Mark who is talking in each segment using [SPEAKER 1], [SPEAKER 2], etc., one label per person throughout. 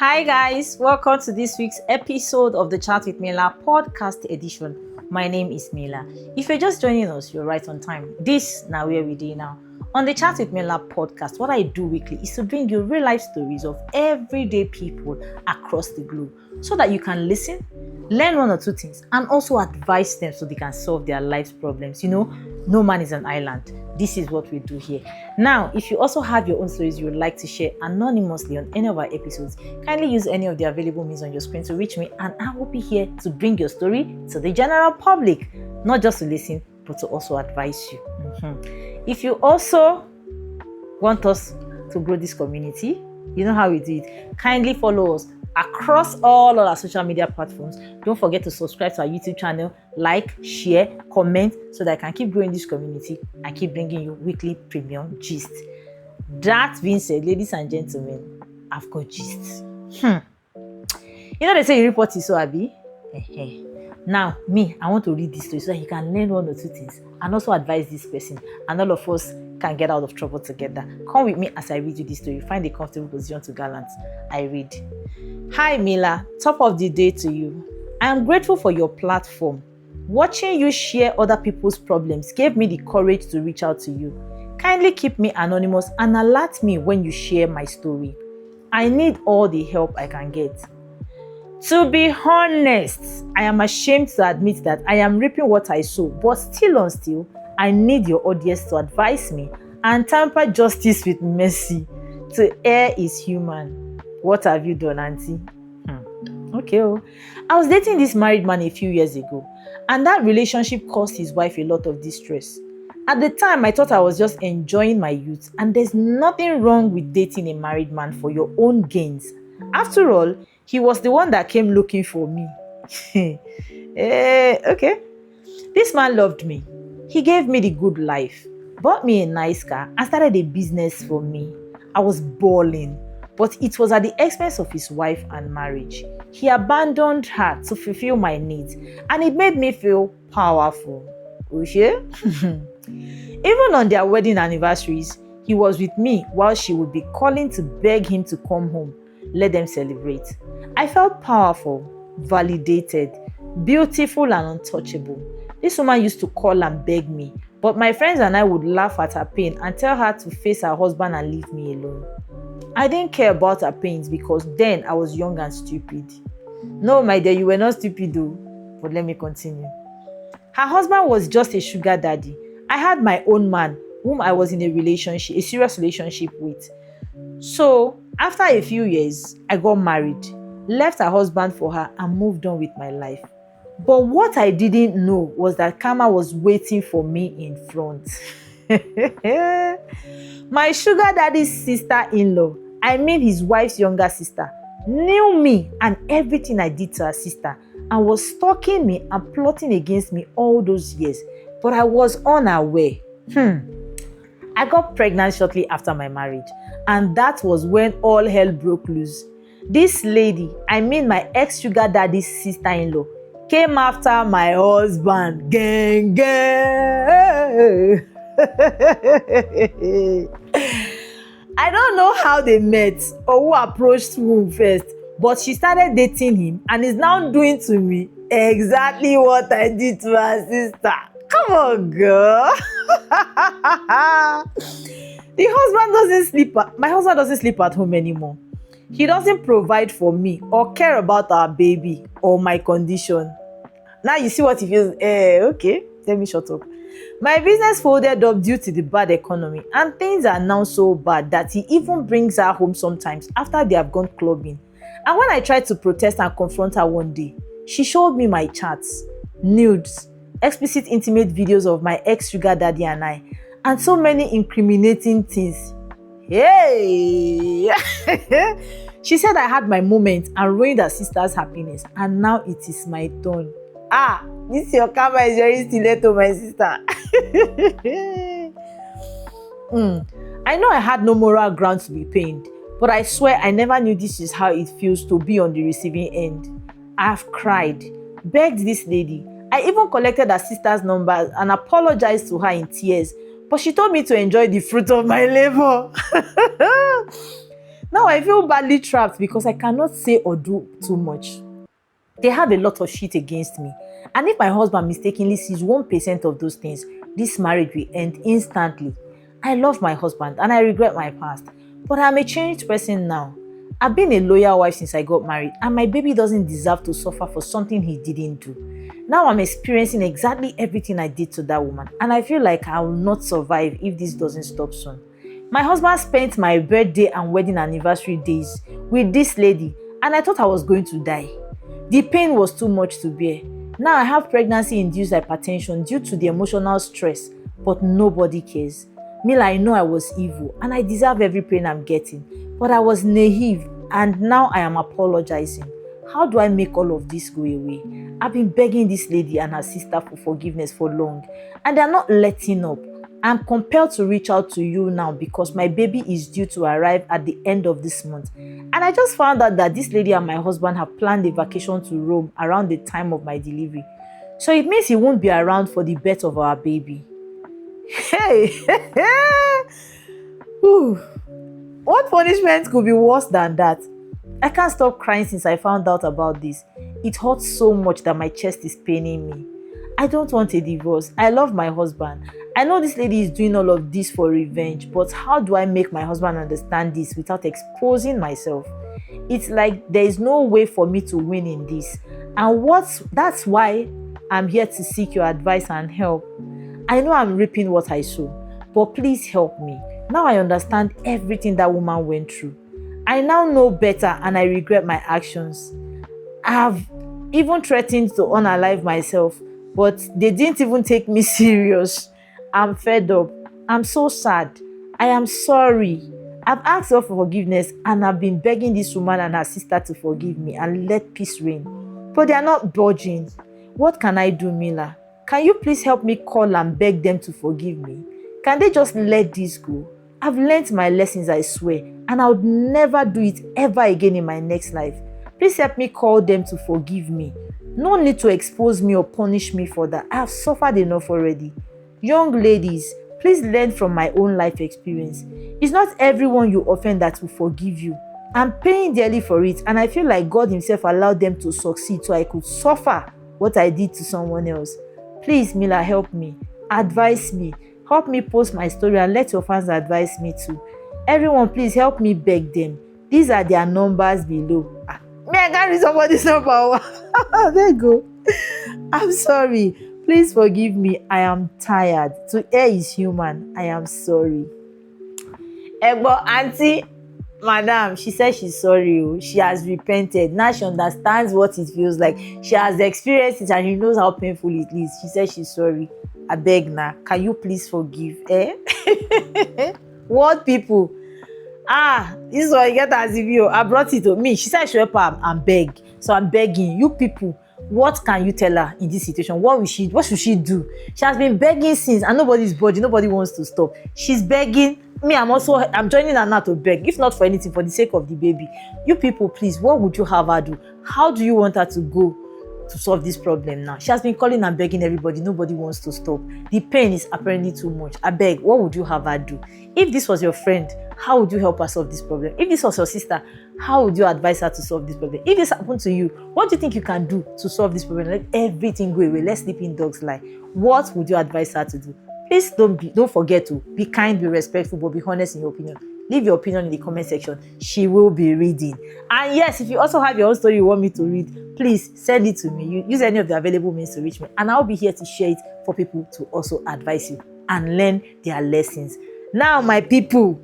[SPEAKER 1] Hi guys, welcome to this week's episode of the Chat with Mila podcast edition. My name is Mila. If you're just joining us, you're right on time. This now where we do now. On the Chat with Mila podcast, what I do weekly is to bring you real life stories of everyday people across the globe so that you can listen, learn one or two things, and also advise them so they can solve their life's problems. No man is an island. This is what we do here. Now, if you also have your own stories you would like to share anonymously on any of our episodes, kindly use any of the available means on your screen to reach me, and I will be here to bring your story to the general public, not just to listen, but to also advise you. If you also want us to grow this community, you know how we do it. Kindly follow us across all our social media platforms. Don't forget to subscribe to our YouTube channel, like, share, comment, so that I can keep growing this community and keep bringing you weekly premium gist. That being said, ladies and gentlemen, I've got gist. They say you report is so happy. Now, I want to read this story so that you can learn one or two things and also advise this person, and all of us can get out of trouble together. Come with me as I read you this story. Find a comfortable position to gallant. I read. Hi Mila, top of the day to you. I am grateful for your platform. Watching you share other people's problems gave me the courage to reach out to you. Kindly keep me anonymous and alert me when you share my story. I need all the help I can get. To be honest, I am ashamed to admit that I am reaping what I sow, but still, I need your audience to advise me and temper justice with mercy. To err is human. What have you done, auntie? Okay. I was dating this married man a few years ago, and that relationship caused his wife a lot of distress. At the time, I thought I was just enjoying my youth, and there's nothing wrong with dating a married man for your own gains. After all, he was the one that came looking for me. Okay. This man loved me. He gave me the good life, bought me a nice car, and started a business for me. I was balling, but it was at the expense of his wife and marriage. He abandoned her to fulfill my needs, and it made me feel powerful. Even on their wedding anniversaries, he was with me while she would be calling to beg him to come home. Let them celebrate. I felt powerful, validated, beautiful, and untouchable. This woman used to call and beg me, but my friends and I would laugh at her pain and tell her to face her husband and leave me alone. I didn't care about her pains because then I was young and stupid. No, my dear, you were not stupid though. But let me continue. Her husband was just a sugar daddy. I had my own man whom I was in a serious relationship with. So, after a few years, I got married, left her husband for her, and moved on with my life. But what I didn't know was that karma was waiting for me in front. My sugar daddy's sister-in-law, I mean his wife's younger sister, knew me and everything I did to her sister, and was stalking me and plotting against me all those years. But I was unaware. I got pregnant shortly after my marriage, and that was when all hell broke loose. This lady, I mean my ex-sugar daddy's sister-in-law, came after my husband. Gang. I don't know how they met or who approached whom first, but she started dating him and is now doing to me exactly what I did to her sister. Come on, girl. My husband doesn't sleep at home anymore. He doesn't provide for me or care about our baby or my condition. Now you see what he feels. Okay, let me shut up. My business folded up due to the bad economy, and things are now so bad that he even brings her home sometimes after they have gone clubbing. And when I tried to protest and confront her one day, she showed me my chats, nudes, explicit intimate videos of my ex-sugar daddy and I, and so many incriminating things. Hey! She said I had my moment and ruined her sister's happiness, and now it is my turn. This your karma is very stiletto, my sister. I know I had no moral ground to be pained, but I swear I never knew this is how it feels to be on the receiving end. I've cried, begged this lady. I even collected her sister's number and apologized to her in tears, but she told me to enjoy the fruit of my labor. Now I feel badly trapped because I cannot say or do too much. They have a lot of shit against me. And if my husband mistakenly sees 1% of those things, this marriage will end instantly. I love my husband and I regret my past. But I'm a changed person now. I've been a loyal wife since I got married, and my baby doesn't deserve to suffer for something he didn't do. Now I'm experiencing exactly everything I did to that woman, and I feel like I will not survive if this doesn't stop soon. My husband spent my birthday and wedding anniversary days with this lady, and I thought I was going to die. The pain was too much to bear. Now I have pregnancy-induced hypertension due to the emotional stress, but nobody cares. Mila, I know I was evil and I deserve every pain I'm getting, but I was naive and now I am apologizing. How do I make all of this go away? I've been begging this lady and her sister for forgiveness for long, and they're not letting up. I'm compelled to reach out to you now because my baby is due to arrive at the end of this month. And I just found out that this lady and my husband have planned a vacation to Rome around the time of my delivery. So it means he won't be around for the birth of our baby. Hey! Whew. What punishment could be worse than that? I can't stop crying since I found out about this. It hurts so much that my chest is paining me. I don't want a divorce. I love my husband. I know this lady is doing all of this for revenge, but how do I make my husband understand this without exposing myself? It's like there is no way for me to win in this. And that's why I'm here to seek your advice and help. I know I'm reaping what I sow, but please help me. Now I understand everything that woman went through. I now know better and I regret my actions. I have even threatened to unalive myself, but they didn't even take me serious. I'm fed up. I'm so sad. I am sorry. I've asked her for forgiveness and I've been begging this woman and her sister to forgive me and let peace reign. But they are not budging. What can I do, Mila? Can you please help me call and beg them to forgive me? Can they just let this go? I've learned my lessons, I swear, and I would never do it ever again in my next life. Please help me call them to forgive me. No need to expose me or punish me for that. I have suffered enough already. Young ladies, please learn from my own life experience. It's not everyone you offend that will forgive you. I'm paying dearly for it, and I feel like God himself allowed them to succeed so I could suffer what I did to someone else. Please, Mila, help me. Advise me. Help me post my story and let your fans advise me too. Everyone, please help me beg them. These are their numbers below. Me, I can't read somebody's number. There you go. I'm sorry. Please forgive me. I am tired. To err is human. I am sorry. But auntie, madam, she said she's sorry. She has repented. Now she understands what it feels like. She has experienced it and she knows how painful it is. She said she's sorry. I beg now. Can you please forgive? What people? This is what you get as if you. I brought it to me. She said she help her and beg. So I'm begging you people. What can you tell her in this situation? What should she do? She has been begging since and nobody's budging. Nobody wants to stop. She's begging. Me, I'm joining her now to beg. If not for anything, for the sake of the baby. You people, please, what would you have her do? How do you want her to go to solve this problem now? She has been calling and begging everybody. Nobody wants to stop. The pain is apparently too much. I beg, what would you have her do? If this was your friend, how would you help her solve this problem? If this was your sister, how would you advise her to solve this problem? If this happened to you, what do you think you can do to solve this problem? Let everything go away. Let sleeping dogs lie. What would you advise her to do? Please don't forget to be kind, be respectful, but be honest in your opinion. Leave your opinion in the comment section. She will be reading. And yes, if you also have your own story you want me to read, please send it to me. Use any of the available means to reach me, and I'll be here to share it for people to also advise you and learn their lessons. Now, my people,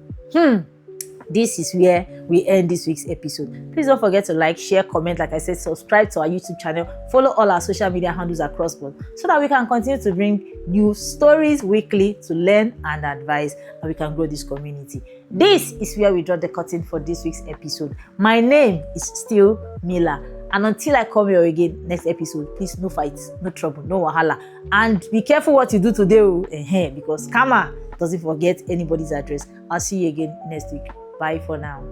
[SPEAKER 1] this is where we end this week's episode. Please don't forget to like, share, comment, like I said, subscribe to our YouTube channel, follow all our social media handles across board so that we can continue to bring new stories weekly to learn and advise, and we can grow this community. This is where we draw the curtain for this week's episode. My name is still Mila, and until I come here again next episode, please, no fights, no trouble, no wahala, and be careful what you do today, because karma doesn't forget anybody's address. I'll see you again next week. Bye for now.